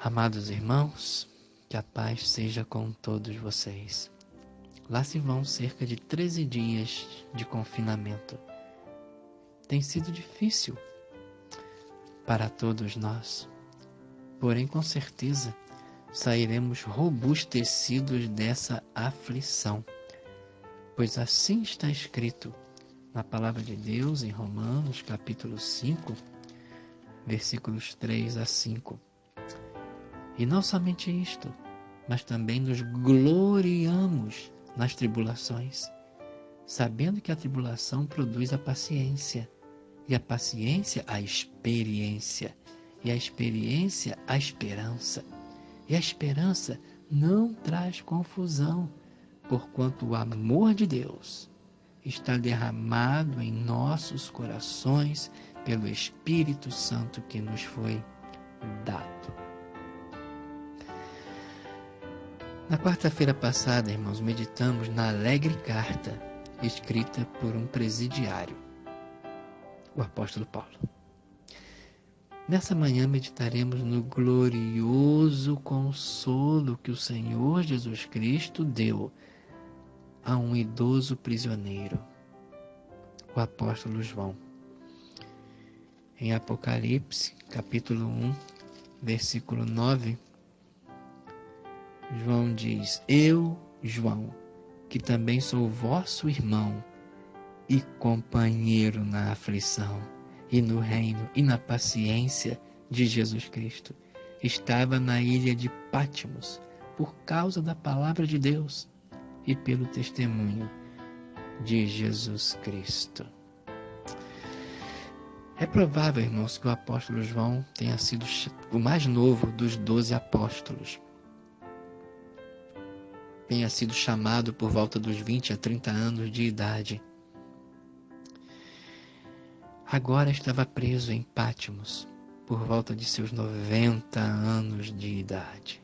Amados irmãos, que a paz seja com todos vocês. Lá se vão cerca de 13 dias de confinamento. Tem sido difícil para todos nós, porém com certeza sairemos robustecidos dessa aflição, pois assim está escrito na Palavra de Deus em Romanos capítulo 5, versículos 3 a 5. E não somente isto, mas também nos gloriamos nas tribulações, sabendo que a tribulação produz a paciência, e a paciência a experiência, e a experiência a esperança. E a esperança não traz confusão, porquanto o amor de Deus está derramado em nossos corações pelo Espírito Santo que nos foi dado. Na quarta-feira passada, irmãos, meditamos na alegre carta escrita por um presidiário, o apóstolo Paulo. Nessa manhã meditaremos no glorioso consolo que o Senhor Jesus Cristo deu a um idoso prisioneiro, o apóstolo João. Em Apocalipse, capítulo 1, versículo 9, João diz: Eu, João, que também sou vosso irmão e companheiro na aflição e no reino e na paciência de Jesus Cristo, estava na ilha de Pátimos por causa da palavra de Deus e pelo testemunho de Jesus Cristo. É provável, irmãos, que o apóstolo João tenha sido o mais novo dos 12 apóstolos. Tenha sido chamado por volta dos 20 a 30 anos de idade. Agora estava preso em Pátimos por volta de seus 90 anos de idade.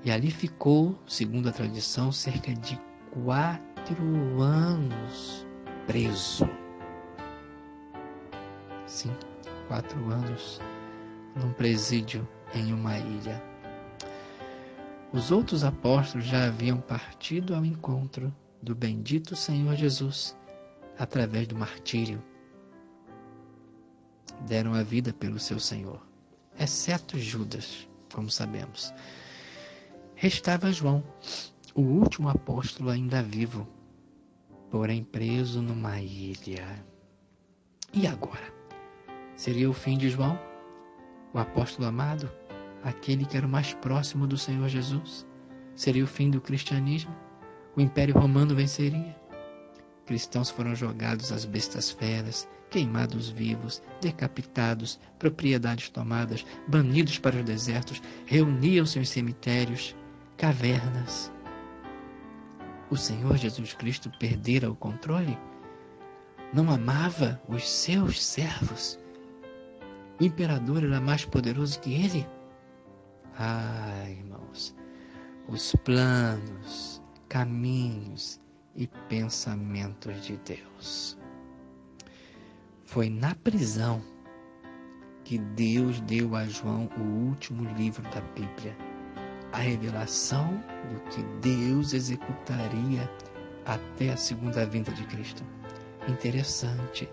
E ali ficou, segundo a tradição, cerca de 4 anos preso. Sim, 4 anos num presídio em uma ilha. Os outros apóstolos já haviam partido ao encontro do bendito Senhor Jesus através do martírio. Deram a vida pelo seu Senhor, exceto Judas, como sabemos. Restava João, o último apóstolo ainda vivo, porém preso numa ilha. E agora? Seria o fim de João, o apóstolo amado? Aquele que era o mais próximo do Senhor Jesus? Seria o fim do cristianismo? O Império Romano venceria? Cristãos foram jogados às bestas feras, queimados vivos, decapitados, propriedades tomadas, banidos para os desertos, reuniam-se em cemitérios, cavernas. O Senhor Jesus Cristo perdera o controle? Não amava os seus servos? O imperador era mais poderoso que ele? Ah, irmãos, os planos, caminhos e pensamentos de Deus. Foi na prisão que Deus deu a João o último livro da Bíblia, a revelação do que Deus executaria até a segunda vinda de Cristo. Interessante.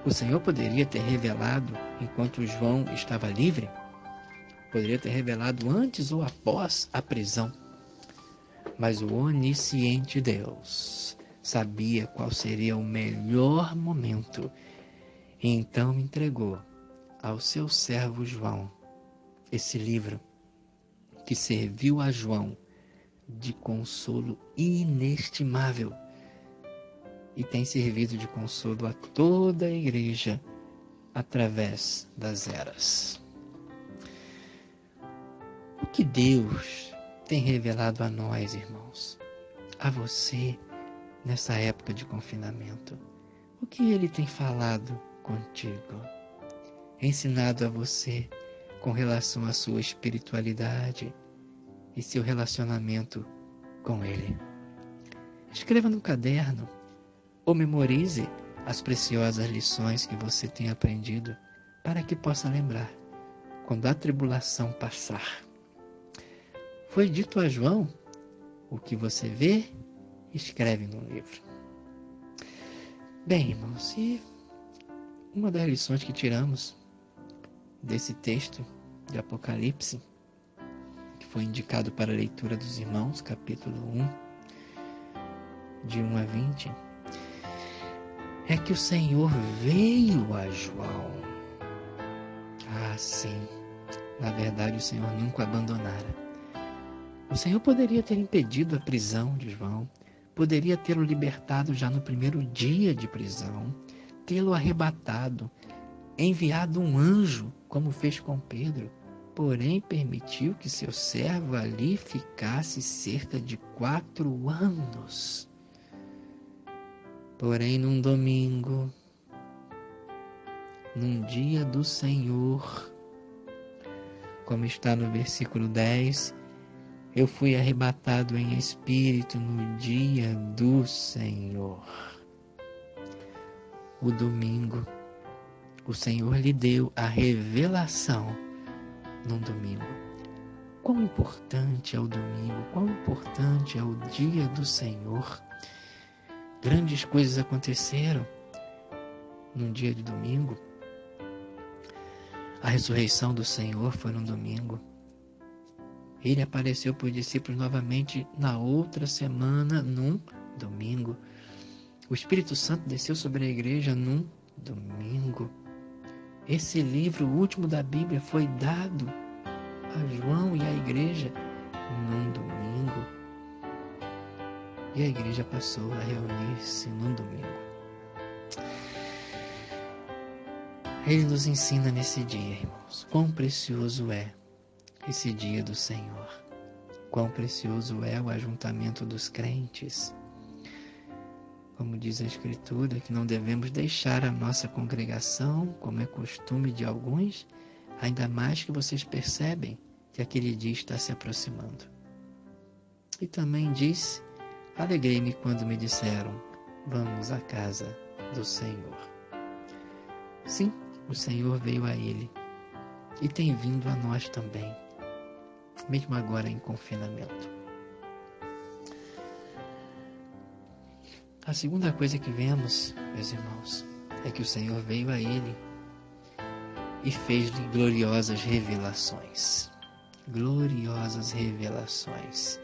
O Senhor poderia ter revelado enquanto João estava livre? Poderia ter revelado antes ou após a prisão. Mas o onisciente Deus sabia qual seria o melhor momento e então entregou ao seu servo João esse livro que serviu a João de consolo inestimável e tem servido de consolo a toda a igreja através das eras. O que Deus tem revelado a nós, irmãos, a você, nessa época de confinamento? O que Ele tem falado contigo? Ensinado a você com relação à sua espiritualidade e seu relacionamento com Ele? Escreva no caderno ou memorize as preciosas lições que você tem aprendido para que possa lembrar quando a tribulação passar. Foi dito a João: o que você vê, escreve no livro. Bem, irmãos, e uma das lições que tiramos desse texto de Apocalipse, que foi indicado para a leitura dos irmãos, capítulo 1, de 1 a 20, é que o Senhor veio a João. Ah, sim, na verdade o Senhor nunca o abandonara. O Senhor poderia ter impedido a prisão de João, poderia tê-lo libertado já no primeiro dia de prisão, tê-lo arrebatado, enviado um anjo, como fez com Pedro, porém permitiu que seu servo ali ficasse cerca de 4 anos. Porém, num domingo, num dia do Senhor, como está no versículo 10, eu fui arrebatado em espírito no dia do Senhor. O domingo, o Senhor lhe deu a revelação num domingo. Quão importante é o domingo, quão importante é o dia do Senhor. Grandes coisas aconteceram num dia de domingo. A ressurreição do Senhor foi num domingo. Ele apareceu para os discípulos novamente na outra semana, num domingo. O Espírito Santo desceu sobre a igreja num domingo. Esse livro, o último da Bíblia, foi dado a João e à igreja num domingo. E a igreja passou a reunir-se num domingo. Ele nos ensina nesse dia, irmãos, quão precioso é esse dia do Senhor. Quão precioso é o ajuntamento dos crentes. Como diz a Escritura, que não devemos deixar a nossa congregação, como é costume de alguns, ainda mais que vocês percebem que aquele dia está se aproximando. E também disse: alegrei-me quando me disseram, vamos à casa do Senhor. Sim, o Senhor veio a ele e tem vindo a nós também, mesmo agora em confinamento. A segunda coisa que vemos, meus irmãos, é que o Senhor veio a ele e fez-lhe gloriosas revelações. Gloriosas revelações.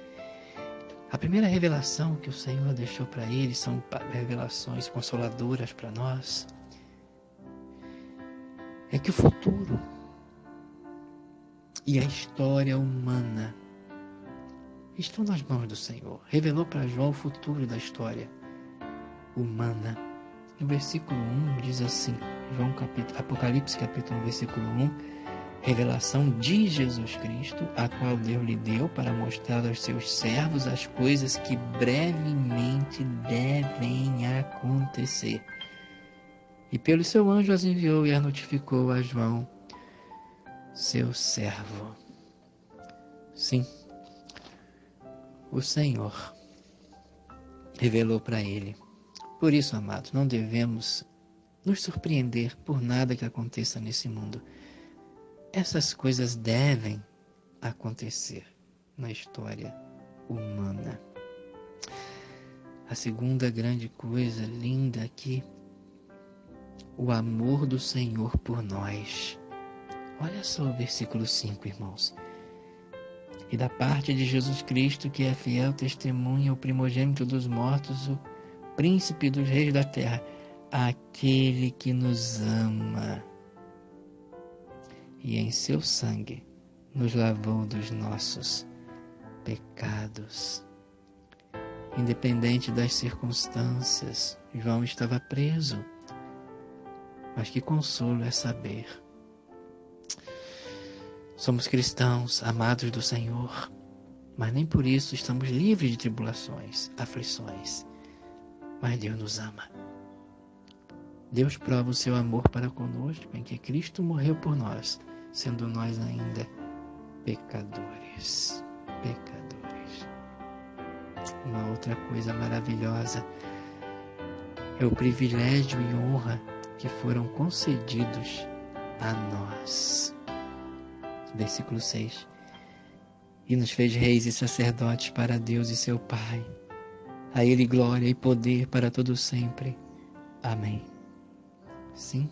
A primeira revelação que o Senhor deixou para ele são revelações consoladoras para nós. É que o futuro e a história humana estão nas mãos do Senhor. Revelou para João o futuro da história humana. No versículo 1 diz assim, Apocalipse capítulo 1, versículo 1, revelação de Jesus Cristo, a qual Deus lhe deu para mostrar aos seus servos as coisas que brevemente devem acontecer. E pelo seu anjo as enviou e as notificou a João, seu servo. Sim, o Senhor revelou para ele. Por isso, amados, não devemos nos surpreender por nada que aconteça nesse mundo. Essas coisas devem acontecer na história humana. A segunda grande coisa linda aqui, o amor do Senhor por nós. Olha só o versículo 5, irmãos. E da parte de Jesus Cristo, que é fiel testemunha, o primogênito dos mortos, o príncipe dos reis da terra, aquele que nos ama e em seu sangue nos lavou dos nossos pecados. Independente das circunstâncias, João estava preso, mas que consolo é saber. Somos cristãos, amados do Senhor, mas nem por isso estamos livres de tribulações, aflições. Mas Deus nos ama. Deus prova o seu amor para conosco em que Cristo morreu por nós, sendo nós ainda pecadores. Pecadores. Uma outra coisa maravilhosa é o privilégio e honra que foram concedidos a nós. Versículo 6. E nos fez reis e sacerdotes para Deus e seu Pai. A Ele glória e poder para todo sempre. Amém. Sim,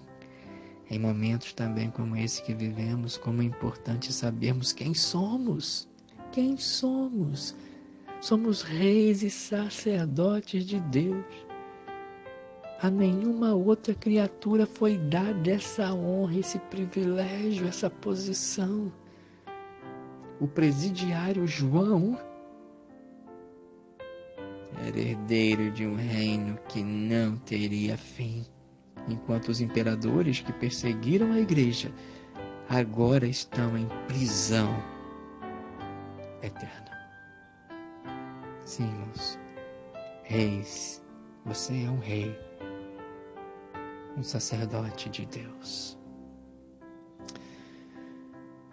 em momentos também como esse que vivemos, como é importante sabermos quem somos. Quem somos? Somos reis e sacerdotes de Deus. A nenhuma outra criatura foi dada essa honra, esse privilégio, essa posição. O presidiário João era herdeiro de um reino que não teria fim, enquanto os imperadores que perseguiram a igreja agora estão em prisão eterna. Sim, irmãos, reis, você é um rei, um sacerdote de Deus.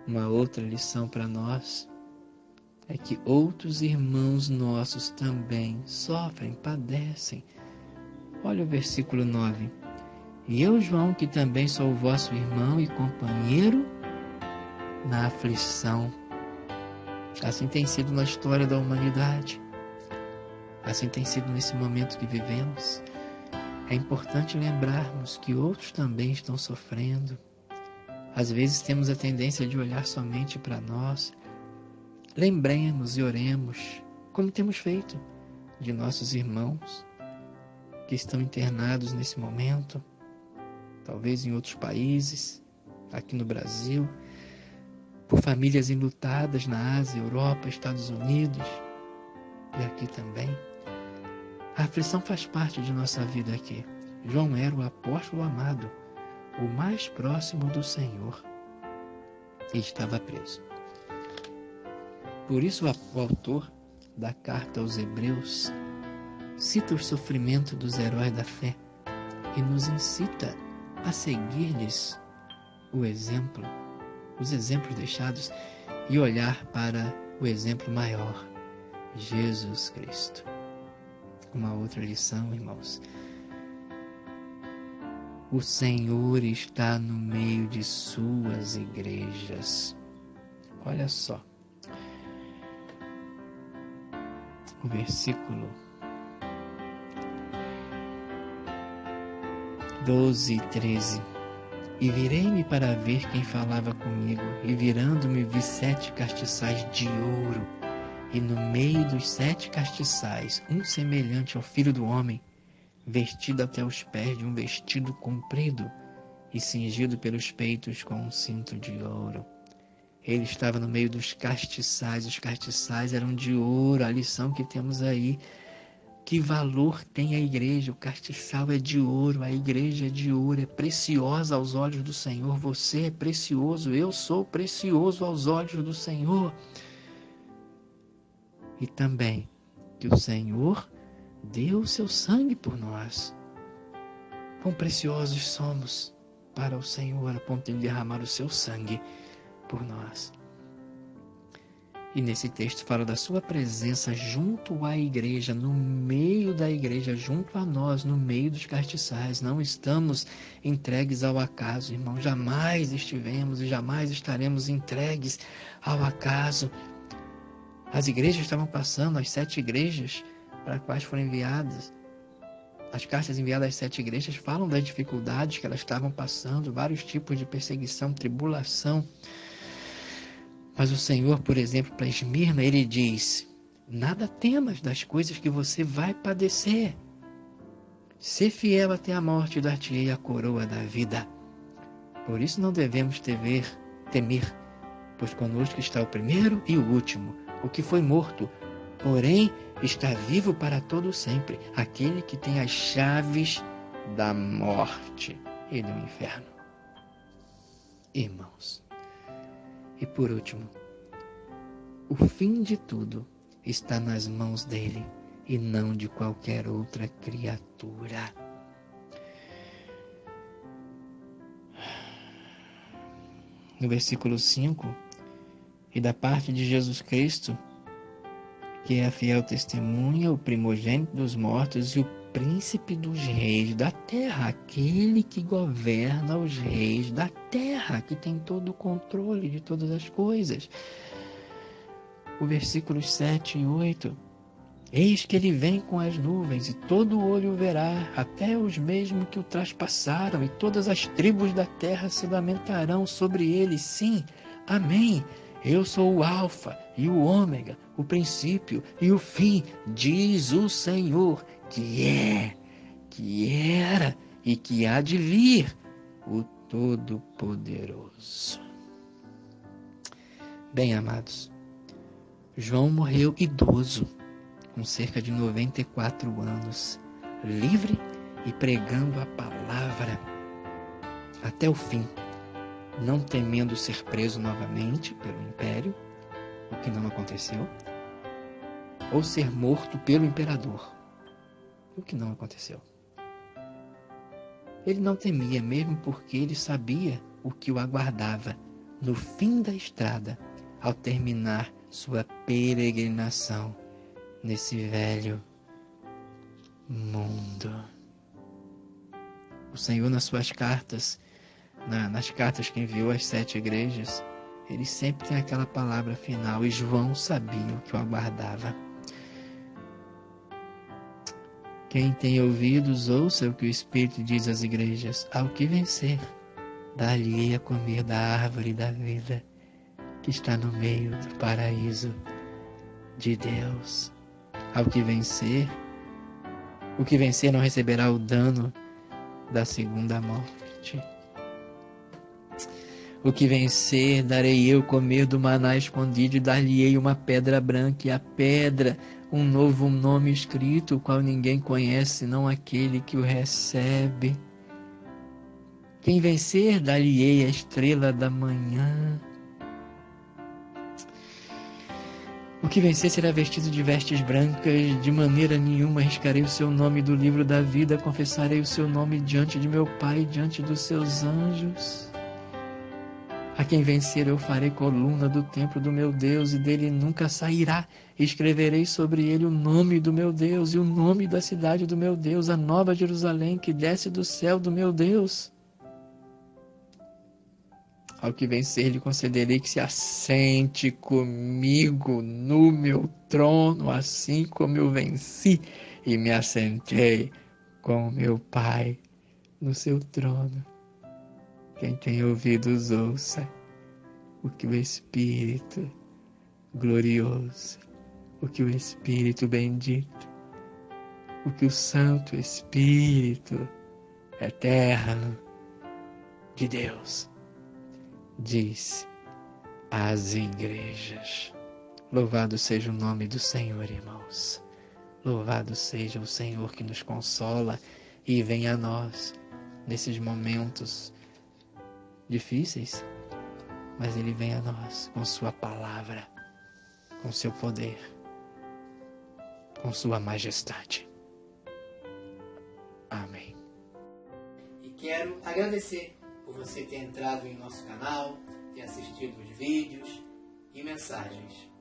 Uma outra lição para nós é que outros irmãos nossos também sofrem, padecem. Olha o versículo 9. E eu, João, que também sou o vosso irmão e companheiro na aflição. Assim tem sido na história da humanidade. Assim tem sido nesse momento que vivemos. É importante lembrarmos que outros também estão sofrendo. Às vezes temos a tendência de olhar somente para nós. Lembremos e oremos, como temos feito, de nossos irmãos que estão internados nesse momento, talvez em outros países, aqui no Brasil, por famílias enlutadas na Ásia, Europa, Estados Unidos e aqui também. A aflição faz parte de nossa vida aqui. João era o apóstolo amado, o mais próximo do Senhor, e estava preso. Por isso o autor da carta aos Hebreus cita o sofrimento dos heróis da fé e nos incita a seguir-lhes os exemplos deixados e olhar para o exemplo maior, Jesus Cristo. Uma outra lição, irmãos. O Senhor está no meio de suas igrejas. Olha só. O versículo 12 e 13. E virei-me para ver quem falava comigo, e virando-me vi 7 castiçais de ouro, e no meio dos 7 castiçais, um semelhante ao Filho do Homem, vestido até os pés de um vestido comprido, e cingido pelos peitos com um cinto de ouro. Ele estava no meio dos castiçais. Os castiçais eram de ouro. A lição que temos aí. Que valor tem a igreja? O castiçal é de ouro. A igreja é de ouro. É preciosa aos olhos do Senhor. Você é precioso. Eu sou precioso aos olhos do Senhor. E também que o Senhor deu o seu sangue por nós. Quão preciosos somos para o Senhor a ponto de derramar o seu sangue por nós. E nesse texto fala da sua presença junto à igreja, no meio da igreja, junto a nós, no meio dos castiçais. Não estamos entregues ao acaso, irmão. Jamais estivemos e jamais estaremos entregues ao acaso. As igrejas estavam passando, as 7 igrejas para as quais foram enviadas. As cartas enviadas às 7 igrejas falam das dificuldades que elas estavam passando, vários tipos de perseguição, tribulação. Mas o Senhor, por exemplo, para Esmirna, ele diz: nada temas das coisas que você vai padecer. Ser fiel até a morte, dar-te-ei a coroa da vida. Por isso não devemos temer, pois conosco está o primeiro e o último, o que foi morto, porém está vivo para todo sempre, aquele que tem as chaves da morte e do inferno. Irmãos, e por último, o fim de tudo está nas mãos dele e não de qualquer outra criatura. No versículo 5, e da parte de Jesus Cristo, que é a fiel testemunha, o primogênito dos mortos e o príncipe dos reis da terra, aquele que governa os reis da terra, que tem todo o controle de todas as coisas. O versículos 7 e 8. Eis que ele vem com as nuvens, e todo olho o verá, até os mesmos que o traspassaram, e todas as tribos da terra se lamentarão sobre ele. Sim, amém. Eu sou o Alfa e o Ômega, o princípio e o fim, diz o Senhor, que é, que era e que há de vir, o Todo-Poderoso. Bem, amados, João morreu idoso, com cerca de 94 anos, livre e pregando a palavra até o fim, não temendo ser preso novamente pelo império, o que não aconteceu, ou ser morto pelo imperador, o que não aconteceu. Ele não temia, mesmo porque ele sabia o que o aguardava no fim da estrada, ao terminar sua peregrinação nesse velho mundo. O Senhor, nas suas cartas, nas cartas que enviou às 7 igrejas, ele sempre tem aquela palavra final, e João sabia o que o aguardava. Quem tem ouvidos, ouça o que o Espírito diz às igrejas. Ao que vencer, dar-lhe-ei a comer da árvore da vida, que está no meio do paraíso de Deus. Ao que vencer, o que vencer não receberá o dano da segunda morte. O que vencer, darei eu comer do maná escondido, e dar-lhe-ei uma pedra branca, e a pedra, um novo nome escrito, o qual ninguém conhece, senão aquele que o recebe. Quem vencer, dar-lhe-ei a estrela da manhã. O que vencer será vestido de vestes brancas, de maneira nenhuma arriscarei o seu nome do livro da vida, confessarei o seu nome diante de meu Pai e diante dos seus anjos. A quem vencer eu farei coluna do templo do meu Deus, e dele nunca sairá. Escreverei sobre ele o nome do meu Deus e o nome da cidade do meu Deus, a nova Jerusalém que desce do céu do meu Deus. Ao que vencer lhe concederei que se assente comigo no meu trono, assim como eu venci e me assentei com meu Pai no seu trono. Quem tem ouvidos, ouça o que o Espírito glorioso, o que o Espírito bendito, o que o Santo Espírito eterno de Deus diz às igrejas. Louvado seja o nome do Senhor, irmãos. Louvado seja o Senhor que nos consola e vem a nós nesses momentos difíceis, mas Ele vem a nós com sua palavra, com seu poder, com sua majestade. Amém. E quero agradecer por você ter entrado em nosso canal, ter assistido os vídeos e mensagens.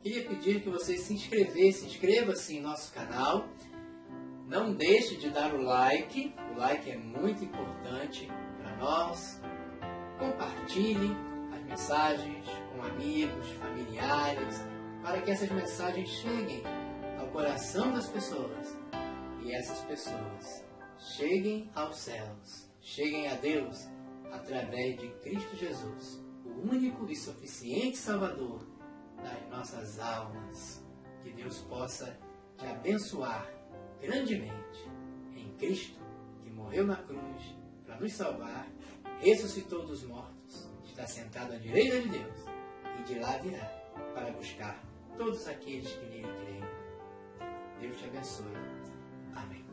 Queria pedir que você se inscreva-se em nosso canal. Não deixe de dar o like é muito importante para nós. Compartilhe as mensagens com amigos, familiares, para que essas mensagens cheguem ao coração das pessoas e essas pessoas cheguem aos céus, cheguem a Deus através de Cristo Jesus, o único e suficiente Salvador das nossas almas. Que Deus possa te abençoar grandemente em Cristo, que morreu na cruz para nos salvar, ressuscitou dos mortos, está sentado à direita de Deus e de lá virá para buscar todos aqueles que nele creem. Deus te abençoe. Amém.